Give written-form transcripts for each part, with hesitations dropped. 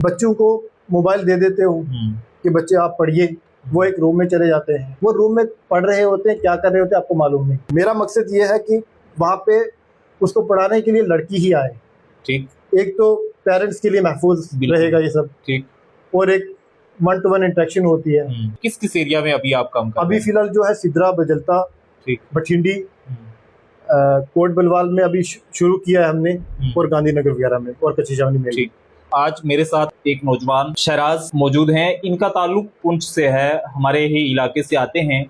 बच्चों को मोबाइल दे देते हो कि बच्चे आप पढ़िए, वो एक रूम में चले जाते हैं, वो रूम में पढ़ रहे होते हैं, क्या कर रहे होते हैं आपको मालूम नहीं। मेरा मकसद ये है कि वहाँ पे उसको पढ़ाने के लिए लड़की ही आए। ठीक। एक तो पेरेंट्स के लिए महफूज रहेगा ये सब। ठीक। और एक 1-to-1 इंटरेक्शन होती है। किस किस एरिया में अभी आप काम कर रहे हैं? अभी फिलहाल जो है सिद्रा, बजलता, बठिंडी, कोट बलवाल में अभी शुरू किया है हमने, और गांधीनगर वगैरह में और कच्ची छावनी में। ठीक। आज मेरे साथ एक नौजवान शहराज मौजूद हैं। इनका ताल्लुक पुंछ से है, हमारे ही इलाके से आते हैं।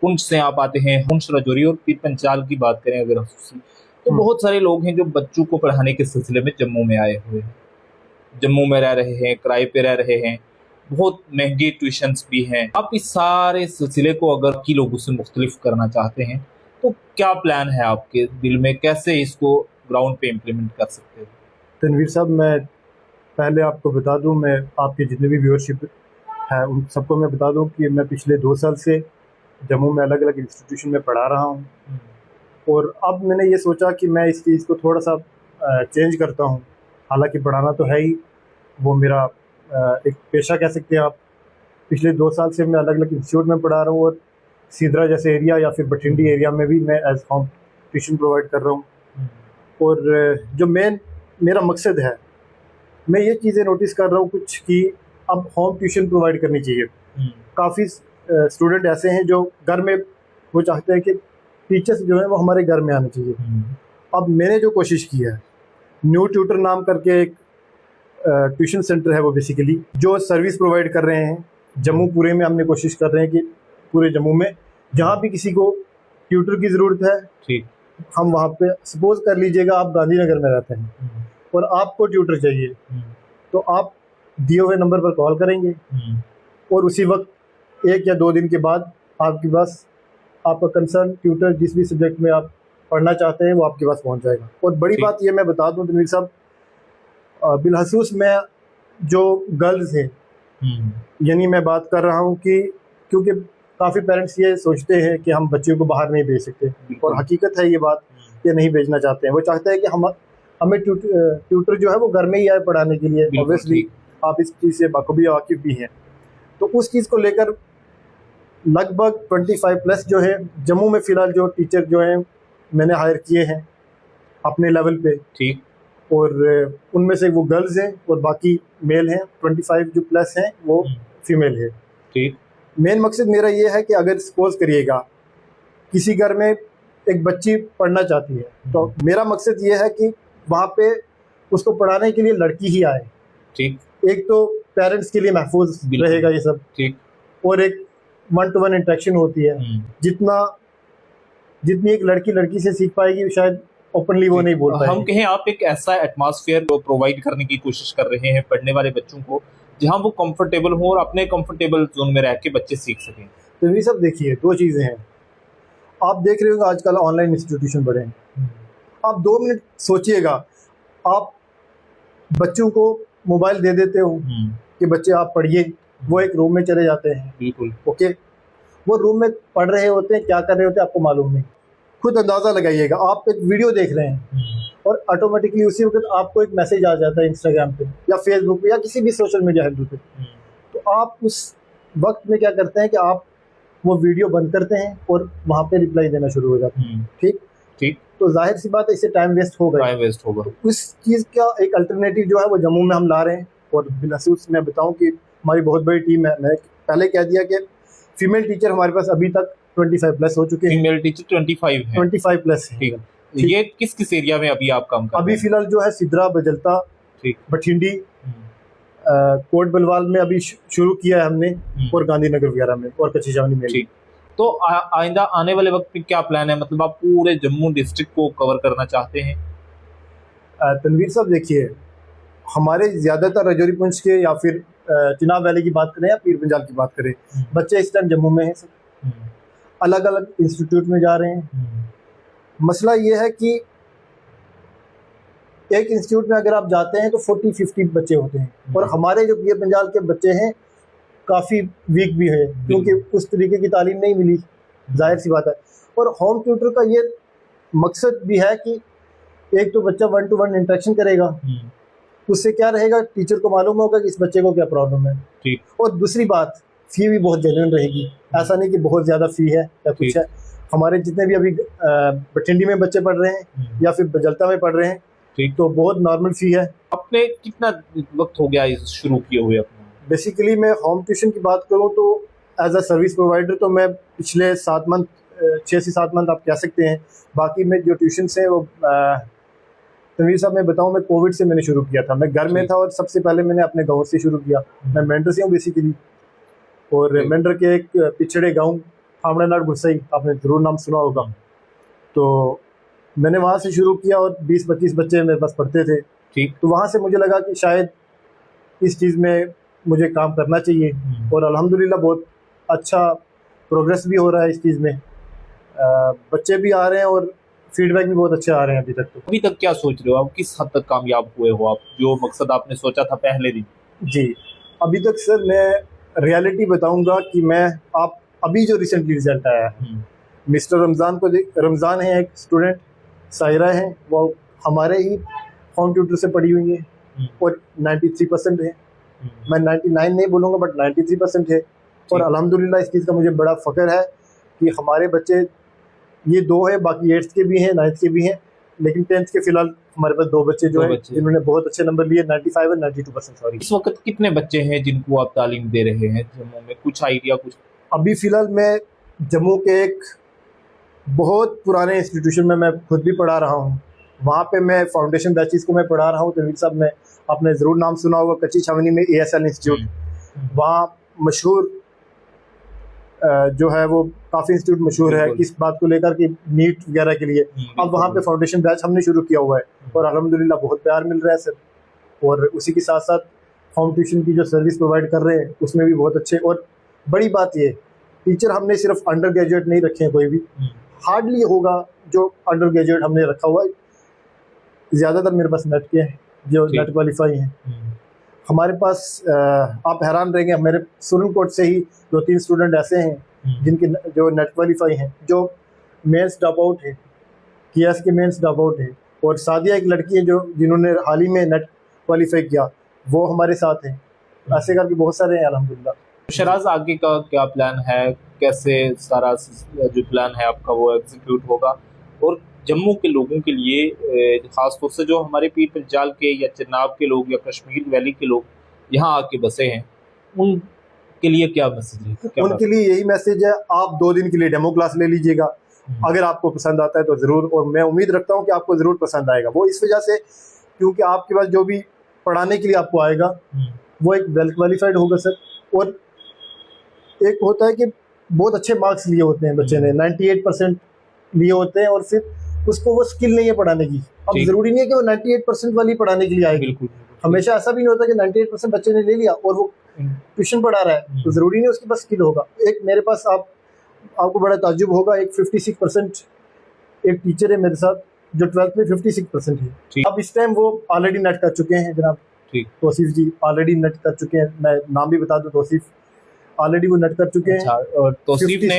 पुंछ से आप आते हैं, पुंछ, राजौरी और पीर पंचाल की बात करें अगर तो बहुत सारे लोग हैं जो बच्चों को पढ़ाने के सिलसिले में जम्मू में आए हुए हैं, जम्मू में रह रहे हैं, किराए पे रह रहे हैं, बहुत महंगी ट्यूशन्स भी हैं। आप इस सारे सिलसिले को अगर की लोगों से मुख्तलिफ करना चाहते हैं तो क्या प्लान है आपके दिल में, कैसे इसको ग्राउंड पे इम्प्लीमेंट कर सकते हैं? तनवीर साहब, मैं पहले आपको बता दूं, मैं आपके जितने भी व्यूअरशिप है उन सबको मैं बता दूं कि मैं पिछले 2 साल से जम्मू में अलग अलग इंस्टीट्यूशन में पढ़ा रहा हूं, और अब मैंने ये सोचा कि मैं इस चीज़ को थोड़ा सा चेंज करता हूं। हालांकि पढ़ाना तो है ही, वो मेरा एक पेशा कह सकते हैं आप। पिछले 2 साल से मैं अलग अलग इंस्टीट्यूट में पढ़ा रहा हूँ, और सिद्रा जैसे एरिया या फिर बठिंडी एरिया में भी मैं एज होम ट्यूशन प्रोवाइड कर रहा हूँ। और जो मेरा मकसद है, मैं ये चीज़ें नोटिस कर रहा हूँ कुछ कि अब होम ट्यूशन प्रोवाइड करनी चाहिए। काफ़ी स्टूडेंट ऐसे हैं जो घर में वो चाहते हैं कि टीचर्स जो है वो हमारे घर में आने चाहिए। अब मैंने जो कोशिश की है, न्यू ट्यूटर नाम करके एक ट्यूशन सेंटर है, वो बेसिकली जो सर्विस प्रोवाइड कर रहे हैं जम्मू पूरे में। हमने कोशिश कर रहे हैं कि पूरे जम्मू में जहाँ भी किसी को ट्यूटर की ज़रूरत है, ठीक, हम वहाँ पे, सपोज कर लीजिएगा आप गांधीनगर में रहते हैं और आपको ट्यूटर चाहिए, तो आप दिए हुए नंबर पर कॉल करेंगे और उसी वक्त 1 या 2 दिन के बाद आपके पास आपका कंसर्न ट्यूटर जिस भी सब्जेक्ट में आप पढ़ना चाहते हैं वो आपके पास पहुंच जाएगा। और बड़ी बात ये मैं बता दूं तनवीर साहब, बिलखसूस में जो गर्ल्स हैं, यानी मैं बात कर रहा हूं कि क्योंकि काफ़ी पेरेंट्स ये सोचते हैं कि हम बच्चों को बाहर नहीं भेज सकते, और हकीकत है ये बात, ये नहीं भेजना चाहते हैं। वो चाहते हैं कि हमें ट्यूटर जो है वो घर में ही आए पढ़ाने के लिए। ऑब्वियसली आप इस चीज़ से बखूबी वाकिफ भी हैं, तो उस चीज़ को लेकर लगभग 25+ जो है जम्मू में फ़िलहाल जो टीचर जो हैं मैंने हायर किए हैं अपने लेवल पे, ठीक, और उनमें से वो गर्ल्स हैं और बाकी मेल हैं। 25 जो प्लस हैं वो फीमेल है, ठीक। मेन मकसद मेरा ये है कि अगर सपोज करिएगा किसी घर में एक बच्ची पढ़ना चाहती है, तो मेरा मकसद ये है कि वहाँ पे उसको पढ़ाने के लिए लड़की ही आए, ठीक। एक तो पेरेंट्स के लिए महफूज रहेगा ये सब, ठीक, और एक 1-to-1 इंटरेक्शन होती है। जितनी एक लड़की से सीख पाएगी शायद ओपनली वो नहीं बोल पाएगी। हम कहें आप एक ऐसा एटमॉस्फेयर प्रोवाइड करने की कोशिश कर रहे हैं पढ़ने वाले बच्चों को जहां वो कंफर्टेबल हो और अपने कंफर्टेबल जोन में रह के बच्चे सीख सकें। तो ये सब देखिए, 2 चीज़ें हैं। आप देख रहे होंगे आजकल ऑनलाइन इंस्टीट्यूशन बढ़े हैं। आप 2 मिनट सोचिएगा, आप बच्चों को मोबाइल दे देते हो कि बच्चे आप पढ़िए, वो एक रूम में चले जाते हैं। बिल्कुल, ओके, वो रूम में पढ़ रहे होते हैं, क्या कर रहे होते हैं आपको मालूम नहीं। खुद अंदाज़ा लगाइएगा, आप एक वीडियो देख रहे हैं और ऑटोमेटिकली उसी वक्त आपको एक मैसेज आ जाता है इंस्टाग्राम पे या फेसबुक पे या किसी भी सोशल मीडिया हैंडल पे, तो आप उस वक्त में क्या करते हैं कि आप वो वीडियो बंद करते हैं और वहाँ पे रिप्लाई देना शुरू हो जाते हैं, ठीक ठीक। तो जाहिर सी बात है, इससे टाइम वेस्ट होगा। तो उस चीज़ का एक अल्टरनेटिव जो है वो जम्मू में हम ला रहे हैं। और बिलखसूस मैं बताऊँ कि हमारी बहुत बड़ी टीम है। मैंने पहले कह दिया कि फीमेल टीचर हमारे पास अभी तक 25+ हो चुके हैं। फीमेल टीचर 25+ है। ठीक। ये किस किस एरिया में अभी आप काम कर रहे हैं? अभी फिलहाल जो है सिद्रा, बजलता, बठिंडी, कोट बलवाल में अभी शुरू किया है हमने, और गांधीनगर वगैरह में और कच्ची छावनी में। ठीक। तो आइंदा आने वाले वक्त में क्या प्लान है, मतलब आप पूरे जम्मू डिस्ट्रिक्ट को कवर करना चाहते हैं? तनवीर साहब देखिए, हमारे ज़्यादातर राजौरी, पुंछ के या फिर चिनाब वैली की बात करें या पीर पंजाल की बात करें, बच्चे इस टाइम जम्मू में हैं, सब अलग अलग इंस्टीट्यूट में जा रहे हैं। मसला ये है कि एक इंस्टीट्यूट में अगर आप जाते हैं तो 40-50 बच्चे होते हैं, और हमारे जो पीर पंजाल के बच्चे हैं काफ़ी वीक भी है क्योंकि उस तरीके की तालीम नहीं मिली, जाहिर सी बात है। और होम ट्यूटर का ये मकसद भी है कि एक तो बच्चा 1-to-1 इंटरेक्शन करेगा, उससे क्या रहेगा, टीचर को मालूम होगा कि इस बच्चे को क्या प्रॉब्लम है। ठीक। और दूसरी बात, फी भी बहुत जेन्युइन रहेगी, ऐसा नहीं कि बहुत ज़्यादा फी है या कुछ है। हमारे जितने भी अभी बठिंडी में बच्चे पढ़ रहे हैं या फिर बजल्ता में पढ़ रहे हैं, ठीक। तो बहुत नॉर्मल फी है। आपने कितना वक्त हो गया इस शुरू किए हुए अपना? बेसिकली मैं होम ट्यूशन की बात करूं तो एज अ सर्विस प्रोवाइडर तो मैं पिछले 7 मंथ 6 से 7 मंथ आप कह सकते हैं। बाकी में जो ट्यूशन्स हैं वो तनवीर साहब मैं बताऊं, मैं कोविड से मैंने शुरू किया था। मैं घर में था और सबसे पहले मैंने अपने गांव से शुरू किया। मैं मेंढर से हूँ बेसिकली, और मेंढर के एक पिछड़े गांव फामड़ानाड़ गुस्साई, आपने ज़रूर नाम सुना होगा। तो मैंने वहाँ से शुरू किया और 20-25 बच्चे मेरे पास पढ़ते थे। ठीक। तो वहाँ से मुझे लगा कि शायद इस चीज़ में मुझे काम करना चाहिए, और अल्हम्दुलिल्लाह बहुत अच्छा प्रोग्रेस भी हो रहा है इस चीज़ में। बच्चे भी आ रहे हैं और फीडबैक भी बहुत अच्छे आ रहे हैं अभी तक। तो अभी तक क्या सोच रहे हो आप, किस हद तक कामयाब हुए हो आप, जो मकसद आपने सोचा था पहले दिन? जी, अभी तक सर मैं रियलिटी बताऊंगा कि मैं आप अभी जो रिसेंटली रिजल्ट आया है, मिस्टर रमज़ान को रमज़ान है एक स्टूडेंट, सायरा है, वो हमारे ही होम ट्यूटर से पढ़ी हुई है और 93% है। मैं 99 नहीं बोलूँगा बट 93% है। और अल्हम्दुलिल्लाह इस चीज़ का मुझे बड़ा फ़ख्र है कि हमारे बच्चे ये 2 है, बाकी 8th के भी हैं, 9th के भी हैं, लेकिन 10th के फिलहाल हमारे पास 2 बच्चे जो हैं जिन्होंने बहुत अच्छे नंबर लिए, 95 और 92% सॉरी। इस वक्त कितने बच्चे हैं जिनको आप तालीम दे रहे हैं जम्मू में, कुछ आइडिया कुछ? अभी फ़िलहाल मैं जम्मू के एक बहुत पुराने इंस्टीट्यूशन में मैं खुद भी पढ़ा रहा हूँ। वहाँ पे मैं फाउंडेशन बैचेस को मैं पढ़ा रहा हूँ। तनवीर साहब ने आपने ज़रूर नाम सुना होगा, कच्ची छावनी में ASL इंस्टीट्यूट, वहाँ मशहूर जो है वो काफ़ी इंस्टीट्यूट मशहूर है किस बात को लेकर कि नीट वगैरह के लिए। अब वहाँ पे फाउंडेशन बैच हमने शुरू किया हुआ है और अल्हम्दुलिल्लाह बहुत प्यार मिल रहा है सर। और उसी के साथ साथ होम ट्यूशन की जो सर्विस प्रोवाइड कर रहे हैं उसमें भी बहुत अच्छे। और बड़ी बात ये, टीचर हमने सिर्फ अंडर ग्रेजुएट नहीं रखे हैं, कोई भी हार्डली होगा जो अंडर ग्रेजुएट हमने रखा हुआ है। ज़्यादातर मेरे पास नेट के हैं जो नेट क्वालिफाई हैं। हमारे पास आप हैरान रहेंगे, मेरे सुरनकोट से ही 2-3 स्टूडेंट ऐसे हैं जिनके जो नेट क्वालिफाई हैं, जो मेंस ड्रॉप आउट है, KS के मेंस ड्रॉप आउट है। और सादिया एक लड़की है जो जिन्होंने हाल ही में नेट क्वालिफाई किया, वो हमारे साथ है। ऐसे करके बहुत सारे हैं अल्हम्दुलिल्लाह। शराज, आगे का क्या प्लान है, कैसे सारा जो प्लान है आपका वो एग्जीक्यूट होगा, और जम्मू के लोगों के लिए ख़ास तौर से जो हमारे पीर पंजाल के या चिनाब के लोग या कश्मीर वैली के लोग यहाँ आके बसे हैं, उनके लिए क्या मैसेज है? उनके लिए यही मैसेज है, आप 2 दिन के लिए डेमो क्लास ले लीजिएगा। अगर आपको पसंद आता है तो ज़रूर, और मैं उम्मीद रखता हूँ कि आपको ज़रूर पसंद आएगा। वो इस वजह से क्योंकि आपके पास जो भी पढ़ाने के लिए आपको आएगा वो एक वेल क्वालिफाइड होगा सर। और एक होता है कि बहुत अच्छे मार्क्स लिए होते हैं बच्चे ने, 98% लिए होते हैं, और फिर उसको वो स्किल नहीं है पढ़ाने की। अब ज़रूरी नहीं है कि वो 98% वाली पढ़ाने के लिए आएगी। हमेशा ऐसा भी नहीं होता कि 98% बच्चे ने ले लिया और वो ट्यूशन पढ़ा रहा है तो ज़रूरी नहीं उसके पास स्किल होगा। एक मेरे पास आपको बड़ा ताज्जुब होगा, एक 56% एक टीचर है मेरे साथ जो 12th में 56% है। अब इस टाइम वो ऑलरेडी नेट कर चुके हैं जनाब, तौसीफ जी ऑलरेडी नेट कर चुके हैं। मैं नाम भी बता दूं, तौसीफ ऑलरेडी वो नेट कर चुके हैं। और तौसीफ ने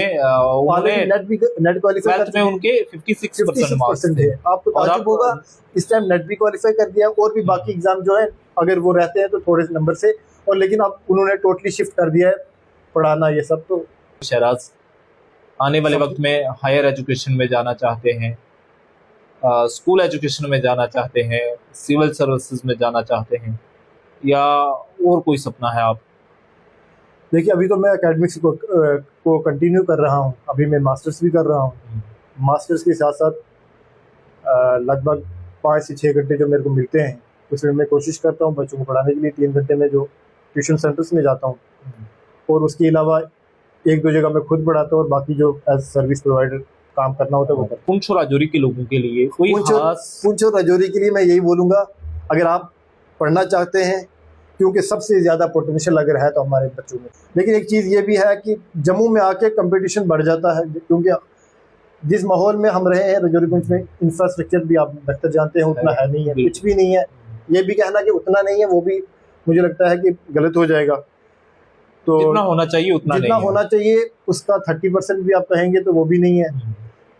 नेट क्वालिफाई में उनके 56% है। आपको ताज्जुब होगा, इस टाइम नेट भी क्वालिफाई कर दिया और भी बाकी एग्जाम जो है अगर वो रहते हैं तो थोड़े नंबर से, और लेकिन अब उन्होंने टोटली शिफ्ट कर दिया है पढ़ाना ये सब। तो शराज आने वाले वक्त में हायर एजुकेशन में जाना चाहते हैं, स्कूल एजुकेशन में जाना चाहते हैं, सिविल सर्विसेज में जाना चाहते हैं, या और कोई सपना है आप? देखिए अभी तो मैं एकेडमिक्स को कंटिन्यू कर रहा हूँ। अभी मैं मास्टर्स भी कर रहा हूँ। मास्टर्स के साथ साथ लगभग 5 से 6 घंटे जो मेरे को मिलते हैं उसमें मैं कोशिश करता हूँ बच्चों को पढ़ाने के लिए। 3 घंटे में जो ट्यूशन सेंटर्स में जाता हूँ, और उसके अलावा 1-2 जगह मैं खुद पढ़ाता हूँ, और बाकी जो एज सर्विस प्रोवाइडर काम करना होता है वो। पुंछ और राजौरी के लोगों के लिए कोई खास? पुंछ और राजौरी के लिए मैं यही बोलूँगा, अगर आप पढ़ना चाहते हैं, क्योंकि सबसे ज़्यादा पोटेंशियल अगर है तो हमारे बच्चों में। लेकिन एक चीज़ ये भी है कि जम्मू में आके कंपटीशन बढ़ जाता है, क्योंकि जिस माहौल में हम रहे हैं राजौरी पुंछ में इंफ्रास्ट्रक्चर भी आप बेहतर जानते हैं उतना है नहीं है, कुछ भी नहीं है। ये भी कहना कि उतना नहीं है वो भी मुझे लगता है कि गलत हो जाएगा। तो जितना होना चाहिए उतना जितना होना चाहिए उसका 30% भी आप कहेंगे तो वो भी नहीं है।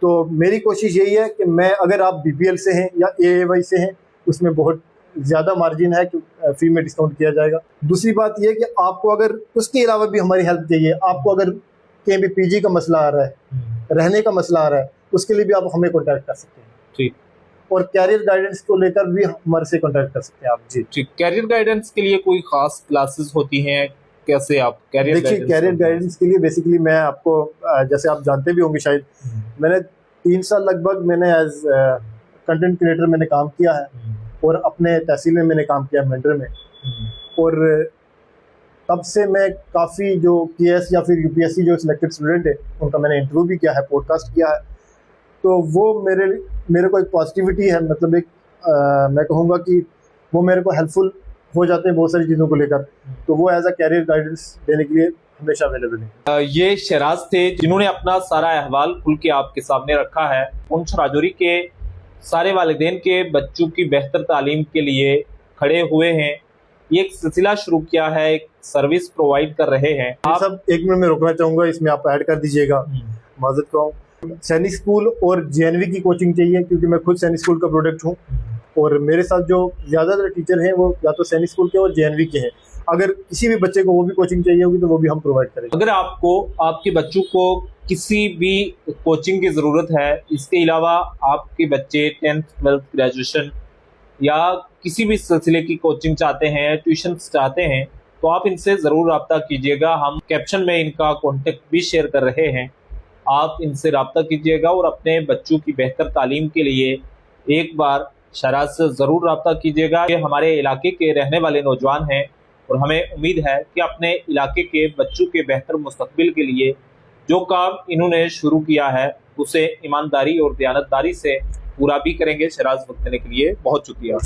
तो मेरी कोशिश यही है कि मैं, अगर आप BPL से हैं या AAY से हैं, उसमें बहुत ज़्यादा मार्जिन है कि फ़ी में डिस्काउंट किया जाएगा। दूसरी बात यह कि आपको अगर उसके अलावा भी हमारी हेल्प चाहिए, आपको अगर कहीं भी पीजी का मसला आ रहा है, रहने का मसला आ रहा है, उसके लिए भी आप हमें कॉन्टैक्ट कर सकते हैं। ठीक। और कैरियर गाइडेंस को लेकर भी हमारे से कॉन्टैक्ट कर सकते हैं आप। जी ठीक। कैरियर गाइडेंस के लिए कोई खास क्लासेस होती हैं, कैसे आप कैरियर देखिए, कैरियर गाइडेंस के लिए बेसिकली मैं आपको जैसे आप जानते भी होंगे शायद, मैंने 3 साल लगभग मैंने एज कंटेंट क्रिएटर मैंने काम किया है और अपने तहसील में मैंने काम किया मेंटर में। और तब से मैं काफ़ी जो केएस या फिर यूपीएससी जो सिलेक्टेड स्टूडेंट है उनका मैंने इंटरव्यू भी किया है, पॉडकास्ट किया है। तो वो मेरे को एक पॉजिटिविटी है, मतलब एक मैं कहूँगा कि वो मेरे को हेल्पफुल हो जाते हैं बहुत सारी चीज़ों को लेकर। तो वो एज अ कैरियर गाइडेंस देने के लिए हमेशा अवेलेबल है। ये शहराज थे जिन्होंने अपना सारा अहवाल खुल के आपके सामने रखा है। पुंछ राजौरी के सारे वालिदैन के बच्चों की बेहतर तालीम के लिए खड़े हुए हैं। ये एक सिलसिला शुरू किया है, एक सर्विस प्रोवाइड कर रहे हैं। आप सब 1 मिनट में रोकना चाहूँगा, इसमें आप ऐड कर दीजिएगा, माजरत कहूँ। सैनिक स्कूल और जेएनवी की कोचिंग चाहिए, क्योंकि मैं खुद सैनिक स्कूल का प्रोडक्ट हूँ और मेरे साथ जो ज़्यादातर टीचर हैं वो या तो सैनिक स्कूल के और जेएनवी के हैं। अगर किसी भी बच्चे को वो भी कोचिंग चाहिए होगी तो वो भी हम प्रोवाइड करेंगे। अगर आपको आपके बच्चों को किसी भी कोचिंग की ज़रूरत है, इसके अलावा आपके बच्चे 10th 12th ग्रेजुएशन या किसी भी सिलसिले की कोचिंग चाहते हैं, ट्यूशन चाहते हैं, तो आप इनसे ज़रूर रब्ता कीजिएगा। हम कैप्शन में इनका कॉन्टेक्ट भी शेयर कर रहे हैं, आप इनसे रब्ता कीजिएगा और अपने बच्चों की बेहतर तालीम के लिए एक बार शहराज से ज़रूर रब्ता कीजिएगा। ये हमारे इलाके के रहने वाले नौजवान हैं और हमें उम्मीद है कि अपने इलाके के बच्चों के बेहतर मुस्तकबिल के लिए जो काम इन्होंने शुरू किया है उसे ईमानदारी और दयानतदारी से पूरा भी करेंगे। शहराज वक्त देने के लिए बहुत शुक्रिया।